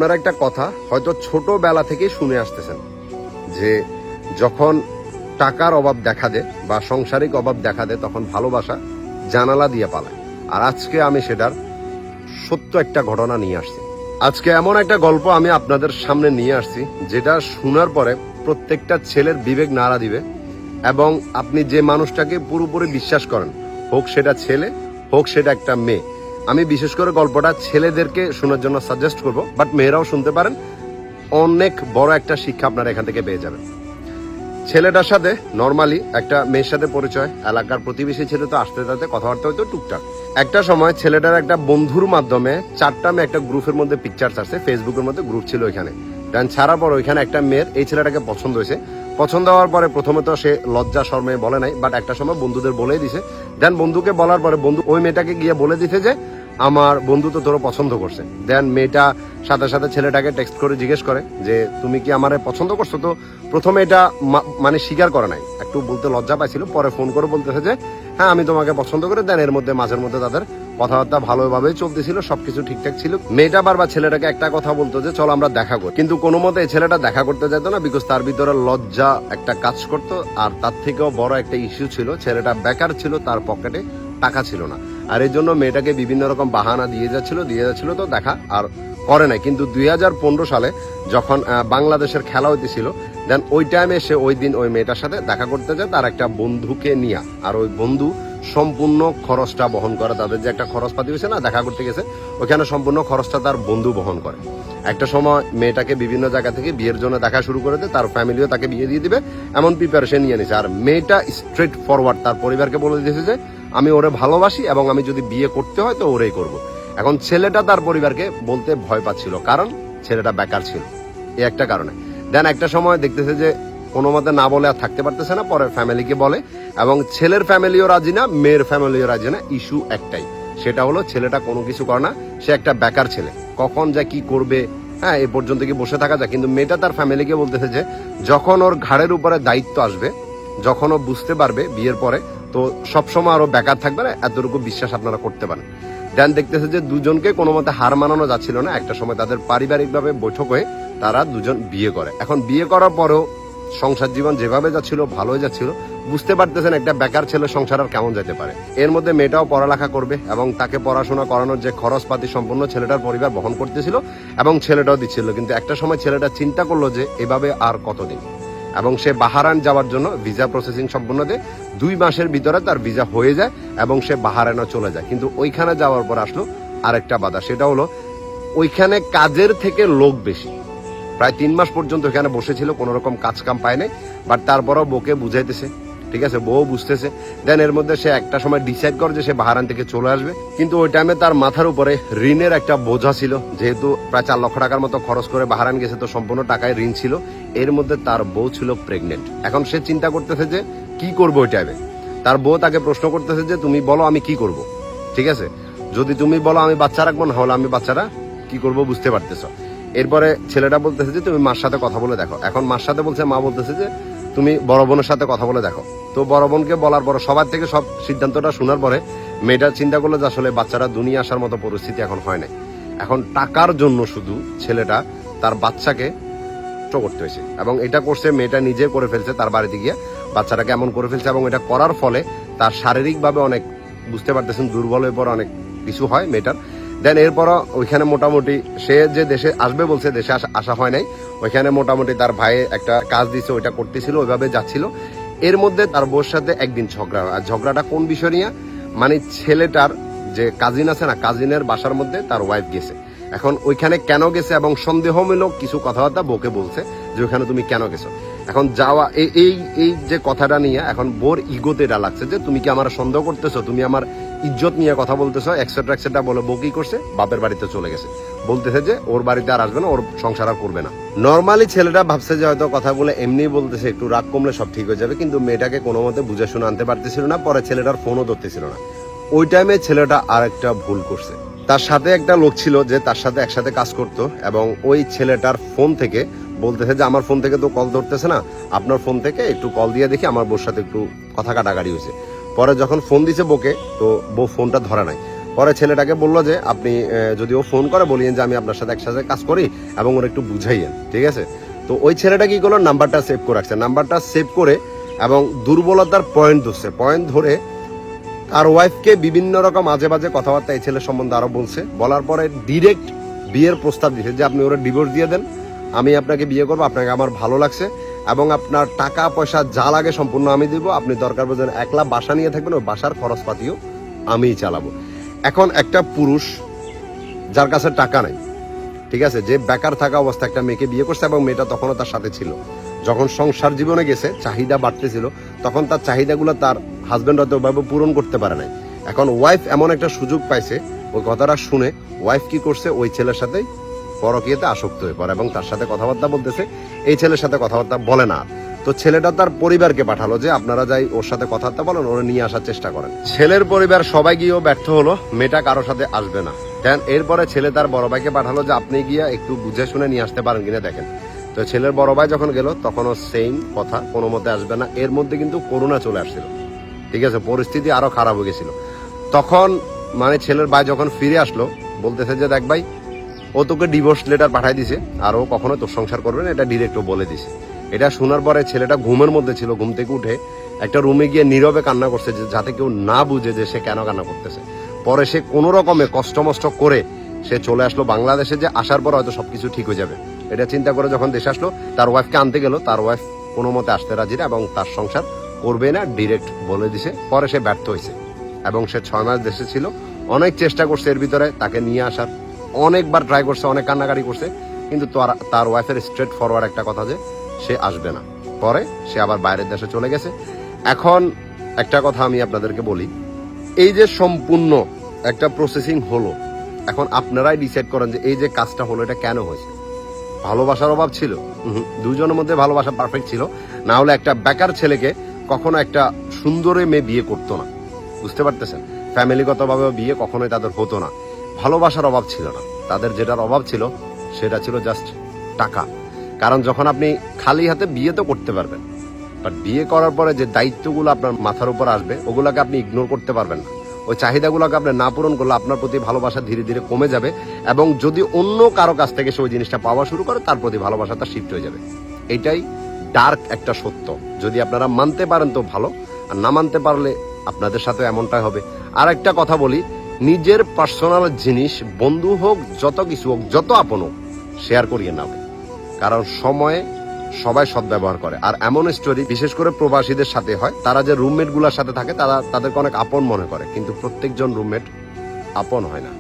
আপনারা একটা কথা হয়তো ছোটবেলা থেকে শুনে আসতেছেন যে যখন টাকার অভাব দেখা দেয় বা সাংসারিক অভাব দেখা দেয় তখন ভালোবাসা জানালা দিয়ে পালায়। আর আজকে আমি সেটার সত্য একটা ঘটনা নিয়ে আসছি। আজকে এমন একটা গল্প আমি আপনাদের সামনে নিয়ে আসছি যেটা শোনার পরে প্রত্যেকটা ছেলের বিবেক নাড়া দিবে এবং আপনি যে মানুষটাকে পুরোপুরি বিশ্বাস করেন, হোক সেটা ছেলে হোক সেটা একটা মেয়ে। আমি বিশেষ করে গল্পটা ছেলেদেরকে শোনার জন্য সাজেস্ট করব, বাট মেয়েরাও শুনতে পারেন। অনেক বড় একটা শিক্ষা আপনারা এখান থেকে পেয়ে যাবেন। ছেলেটার সাথে নর্মালি একটা মেয়ের সাথে পরিচয়, এলাকার প্রতিবেশী ছেলে তো আসতে যাতে কথাবার্তা হয়তো টুকটাক। একটা সময় ছেলেটার একটা বন্ধুর মাধ্যমে 4টা মেয়ে একটা গ্রুপের মধ্যে পিকচার ছাড়ছে, ফেসবুকের মধ্যে গ্রুপ ছিল ওইখানে। দেন ছাড়ার পর ওইখানে একটা মেয়ের এই ছেলেটাকে পছন্দ হয়েছে। পছন্দ হওয়ার পরে প্রথমে তো সে লজ্জা শর্মে বলে নাই, বাট একটা সময় বন্ধুদের বলেই দিছে। দেন বন্ধুকে বলার পরে বন্ধু ওই মেয়েটাকে গিয়ে বলে দিছে যে আমার বন্ধু তো তোর পছন্দ করছে। দেন মেয়েটা সাথে সাথে ছেলেটাকে টেক্সট করে জিজ্ঞেস করে যে তুমি কি আমারে পছন্দ করছো? তো প্রথমে এটা মানে স্বীকার করে নাই, একটু বলতে লজ্জা পাইছিল। পরে ফোন করে বলতেছে যে হ্যাঁ আমি তোমাকে পছন্দ করে। দেন এর মধ্যে মাঝের মধ্যে তাদের কথাবার্তা ভালোভাবেই চলতেছিল, সবকিছু ঠিকঠাক ছিল। মেয়েটা বারবার ছেলেটাকে একটা কথা বলতো যে চলো আমরা দেখা করি, কিন্তু কোনো মতে ছেলেটা দেখা করতে যেত না, বিকজ তার ভিতরে লজ্জা একটা কাজ করতো। আর তার থেকেও বড় একটা ইস্যু ছিল, ছেলেটা বেকার ছিল, তার পকেটে টাকা ছিল না। আর এই জন্য মেয়েটাকে বিভিন্ন রকম বাহানা দিয়ে যাচ্ছিল, তো দেখা আর করে নাই। কিন্তু 2015 সালে যখন বাংলাদেশের খেলা হইতেছিল, দেন ওই টাইমে সে ওই দিন ওই মেয়েটার সাথে দেখা করতে যায় তার একটা বন্ধুকে নিয়ে। আর ওই বন্ধু সম্পূর্ণ খরচটা বহন করে। তাদের যে একটা খরচপাতি হয়েছে না, দেখা করতে গেছে, ওখানে সম্পূর্ণ খরচটা তার বন্ধু বহন করে। একটা সময় মেয়েটাকে বিভিন্ন জায়গা থেকে বিয়ের জন্য দেখা শুরু করে দেয়, তার ফ্যামিলিও তাকে বিয়ে দিয়ে দিবে এমন প্রিপারেশন নিয়ে নিছে। আর মেয়েটা স্ট্রেট ফরওয়ার্ড তার পরিবারকে বলে দিয়েছে যে আমি ওরে ভালোবাসি এবং আমি যদি বিয়ে করতে হয় তো ওরেই করব। এখন ছেলেটা তার পরিবারকে বলতে ভয় পাচ্ছিল, কারণ ছেলেটা বেকার ছিল, এই একটা কারণে। দেন একটা সময় দেখতেছে যে কোনো মতে না বলে আর থাকতে পারতেছে না, পরে ফ্যামিলিকে বলে এবং ছেলের ফ্যামিলিও রাজি না, মেয়ের ফ্যামিলিও রাজি না। ইস্যু একটাই, সেটা হলো ছেলেটা কোনো কিছু করে না, সে একটা বেকার ছেলে, কখন যা কি করবে হ্যাঁ এ পর্যন্ত কি বসে থাকা যায়। কিন্তু মেয়েটা তার ফ্যামিলিকে বলতেছে যে যখন ওর ঘাড়ের উপরে দায়িত্ব আসবে, যখন ও বুঝতে পারবে বিয়ের পরে, তো সবসময় আরো বেকার থাকবে না, এতটুকু বিশ্বাস আপনারা করতে পারেন। দেন দেখতেছে যে দুজনকে কোনো মতে হার মানানো যাচ্ছিল না। একটা সময় তাদের পারিবারিকভাবে বৈঠক হয়ে তারা দুজন বিয়ে করে। এখন বিয়ে করার পরেও সংসার জীবন যেভাবে যাচ্ছিল ভালোই যাচ্ছিল। বুঝতে পারতেছেন একটা বেকার ছেলে সংসার আর কেমন যেতে পারে। এর মধ্যে মেয়েটাও পড়ালেখা করবে এবং তাকে পড়াশোনা করানোর যে খরচপাতি সম্পূর্ণ ছেলেটার পরিবার বহন করতেছিল এবং ছেলেটাও দিচ্ছিল। কিন্তু একটা সময় ছেলেটা চিন্তা করলো যে এভাবে আর কতদিন, এবং সে বাহারান যাওয়ার জন্য ভিসা প্রসেসিং সম্পূর্ণ দিয়ে 2 মাসের ভিতরে তার ভিসা হয়ে যায় এবং সে বাহারানও চলে যায়। কিন্তু ওইখানে যাওয়ার পর আসলো আরেকটা বাধা, সেটা হলো ওইখানে কাজের থেকে লোক বেশি। প্রায় 3 মাস পর্যন্ত এখানে বসেছিল, কোনো রকম কাজ কাম পায় নাই, বাট তারপরও বউকে বুঝাইতেছে, ঠিক আছে, বউ বুঝতেছে। দেন এর মধ্যে সে একটা সময় ডিসাইড করে যে সে বাহারান থেকে চলে আসবে। কিন্তু ওই টাইমে তার মাথার উপরে ঋণের একটা বোঝা ছিল, যেহেতু প্রায় 4 লক্ষ টাকার মতো খরচ করে বাহারান গেছে, তো সম্পূর্ণ টাকায় ঋণ ছিল। এর মধ্যে তার বউ ছিল প্রেগনেন্ট। এখন সে চিন্তা করতেছে যে কি করবো ওই টাইমে। তার বউ তাকে প্রশ্ন করতেছে যে তুমি বলো আমি কি করব, ঠিক আছে, যদি তুমি বলো আমি বাচ্চা রাখবো, না হলে আমি বাচ্চারা কি করব বুঝতে পারতেছ। এরপরে ছেলেটা বলতেছে যে তুমি মার সাথে কথা বলে দেখো। এখন মার সাথে বলছে, মা বলতেছে যে তুমি বড় বোনের সাথে কথা বলে দেখো। তো বড় বোনকে বলার পর সবার থেকে সব সিদ্ধান্তটা শোনার পরে মেয়েটা চিন্তা করলো যে আসলে বাচ্চারা দুনিয়া আসার মতো পরিস্থিতি এখন হয় নাই। এখন টাকার জন্য শুধু ছেলেটা তার বাচ্চাকে করতে হয়েছে এবং এটা করছে মেয়েটা নিজে করে ফেলছে, তার বাড়িতে গিয়ে বাচ্চাটাকে এমন করে ফেলছে। এবং এটা করার ফলে তার শারীরিকভাবে অনেক, বুঝতে পারতেছেন, দুর্বল হয়ে পড়ে অনেক কিছু হয় মেয়েটার। দেন এরপরও ওইখানে মোটামুটি সে যে দেশে আসবে বলছে, দেশে আসা হয় নাই। ওইখানে মোটামুটি তার ভাই একটা কাজ দিছে, ওইটা করতেছিল, ওইভাবে যাচ্ছিল। এর মধ্যে তার বউর সাথে একদিন ঝগড়া হয়। আর ঝগড়াটা কোন বিষয় নিয়ে, মানে ছেলেটার যে কাজিন আছে না, কাজিনের বাসার মধ্যে তার ওয়াইফ গেছে। এখন ওইখানে কেন গেছে এবং সন্দেহমূলক কিছু কথাবার্তা বউকে বলছে যে ওইখানে তুমি কেন গেছো। এখন যাওয়া এই যে কথাটা নিয়ে এখন বোর ইগোতে এটা লাগছে যে তুমি কি আমার সন্দেহ করতেছো, তুমি আমার ইজ্জত নিয়ে কথা বলতেছো, এক্সেট্রা এক্সেট্রা বলে বউ কি করছে, বাপের বাড়িতে চলে গেছে। বলতেছে যে ওর বাড়িতে আর আসবে না, ওর সংসার আর করবে না। নর্মালি ছেলেটা ভাবছে যে হয়তো কথাগুলো এমনি বলতেছে, একটু রাগ কমলে সব ঠিক হয়ে যাবে, কিন্তু মেয়েটাকে কোনো মতে বুঝে শুনে আনতে পারতেছিল না। পরে ছেলেটার ফোনও ধরতেছিল না। ওই টাইমে ছেলেটা আর একটা ভুল করছে। তার সাথে একটা লোক ছিল যে তার সাথে একসাথে কাজ করতো এবং ওই ছেলেটার ফোন থেকে বলতেছে যে আমার ফোন থেকে তো কল ধরতেছে না, আপনার ফোন থেকে একটু কল দিয়ে দেখি, আমার বউর সাথে একটু কথা কাটাকাটি হয়েছে। পরে যখন ফোন দিছে বউকে, তো বউ ফোনটা ধরে নাই। পরে ছেলেটাকে বললো যে আপনি যদি ও ফোন করে বলিয়েন যে আমি আপনার সাথে একসাথে কাজ করি এবং ওর একটু বুঝাইয়েন, ঠিক আছে। তো ওই ছেলেটা কি করলো, নাম্বারটা সেভ করে রাখছে, নাম্বারটা সেভ করে এবং দুর্বলতার পয়েন্ট ধরছে, পয়েন্ট ধরে আর ওয়াইফকে বিভিন্ন রকম আজে বাজে কথাবার্তা এই ছেলের সম্বন্ধে আরো বলছে। বলার পরে ডিরেক্ট বিয়ের প্রস্তাব দিয়েছে যে আপনি ওরা ডিভোর্স দিয়ে দেন, আমি আপনাকে বিয়ে করবো, আপনাকে আমার ভালো লাগছে এবং আপনার টাকা পয়সা যা লাগে সম্পূর্ণ আমি দিব, আপনি দরকার পড়বে একলা বাসা নিয়ে থাকবেন, ওই বাসার খরচপাতিও আমিই চালাবো। এখন একটা পুরুষ যার কাছে টাকা নাই, ঠিক আছে, যে বেকার থাকা অবস্থা একটা মেয়েকে বিয়ে করছে এবং মেয়েটা তখনও তার সাথে ছিল, যখন সংসার জীবনে গেছে চাহিদা বাড়তেছিল তখন তার চাহিদাগুলো তার হাজবেন্ড হয়তো ওইভাবে পূরণ করতে পারে নাই। এখন ওয়াইফ এমন একটা সুযোগ পাইছে, ওই কথাটা শুনে ওয়াইফ কি করছে, ওই ছেলের সাথে পরকীয়াতে আসক্ত হয়ে পড়ে এবং তার সাথে কথাবার্তা বলতেছে, এই ছেলের সাথে কথাবার্তা বলে না। তো ছেলেটা তার পরিবারকে পাঠালো যে আপনারা যাই ওর সাথে কথাবার্তা বলেন, ওরা নিয়ে আসার চেষ্টা করেন। ছেলের পরিবার সবাই গিয়েও ব্যর্থ হলো, মেয়েটা কারোর সাথে আসবে না। দেন এরপরে ছেলে তার বড় ভাইকে পাঠালো যে আপনি গিয়ে একটু বুঝে শুনে নিয়ে আসতে পারেন কিনা দেখেন। তো ছেলের বড় ভাই যখন গেল তখনও সেম কথা, কোনো মতে আসবে না। এর মধ্যে কিন্তু করোনা চলে আসছিল, ঠিক আছে, পরিস্থিতি আরো খারাপ হয়ে গেছিল। তখন মানে ছেলের ভাই যখন ফিরে আসলো বলতেছে যে দেখ ভাই, ও তোকে ডিভোর্স লেটার পাঠাই দিছে আর ও কখনো তোর সংসার করবে না, এটা ডিরেক্ট ও বলে দিছে। এটা শোনার পরে ছেলেটা ঘুমের মধ্যে ছিল, ঘুম থেকে উঠে একটা রুমে গিয়ে নীরবে কান্না করছে যাতে কেউ না বুঝে যে সে কেন কান্না করতেছে। পরে সে কোনো রকমে কষ্ট মষ্ট করে সে চলে আসলো বাংলাদেশে, যে আসার পর হয়তো সবকিছু ঠিক হয়ে যাবে এটা চিন্তা করে যখন দেশে আসলো, তার ওয়াইফকে আনতে গেল, তার ওয়াইফ কোনো মতে আসতে রাজি না এবং তার সংসার করবে না, ডিরেক্ট বলে দিছে। পরে সে ব্যর্থ হয়েছে এবং সে 6 মাস দেশে ছিল, অনেক চেষ্টা করছে এর ভিতরে তাকে নিয়ে আসার, অনেকবার ট্রাই করছে, অনেক কান্নাকাটি করছে, কিন্তু তার ওয়াইফের স্ট্রেট ফরওয়ার্ড একটা কথা যে সে আসবে না। পরে সে আবার বাইরের দেশে চলে গেছে। এখন একটা কথা আমি আপনাদেরকে বলি, এই যে সম্পূর্ণ একটা প্রসেসিং হলো, এখন আপনারাই ডিসাইড করেন যে এই যে কাজটা হলো এটা কেন হয়েছে। ভালোবাসার অভাব ছিল? দুজনের মধ্যে ভালোবাসা পারফেক্ট ছিল, না হলে একটা বেকার ছেলেকে কখনো একটা সুন্দরী মেয়ে বিয়ে করতো না, বুঝতে পারতেছেন? ফ্যামিলিগতভাবে বিয়ে কখনোই তাদের হতো না। ভালোবাসার অভাব ছিল না, তাদের যেটার অভাব ছিল সেটা ছিল জাস্ট টাকা। কারণ যখন আপনি খালি হাতে বিয়ে তো করতে পারবেন, বাট বিয়ে করার পরে যে দায়িত্বগুলো আপনার মাথার উপর আসবে ওগুলোকে আপনি ইগনোর করতে পারবেন না। ওই চাহিদাগুলোকে আপনি না পূরণ করলে আপনার প্রতি ভালোবাসা ধীরে ধীরে কমে যাবে এবং যদি অন্য কারো কাছ থেকে সে ওই জিনিসটা পাওয়া শুরু করে তার প্রতি ভালোবাসাটা শিফট হয়ে যাবে। এটাই ডার্ক একটা সত্য। যদি আপনারা মানতে পারেন তো ভালো, আর না মানতে পারলে আপনাদের সাথে এমনটাই হবে। আর একটা কথা বলি, নিজের পার্সোনাল জিনিস, বন্ধু হোক, যত কিছু হোক, যত আপন হোক, শেয়ার করিয়ে না, কারণ সময়ে সবাই সদ্ব্যবহার করে। আর এমন স্টোরি বিশেষ করে প্রবাসীদের সাথে হয়, তারা যে রুমমেট গুলার সাথে থাকে তারা তাদেরকে অনেক আপন মনে করে, কিন্তু প্রত্যেকজন রুমমেট আপন হয় না।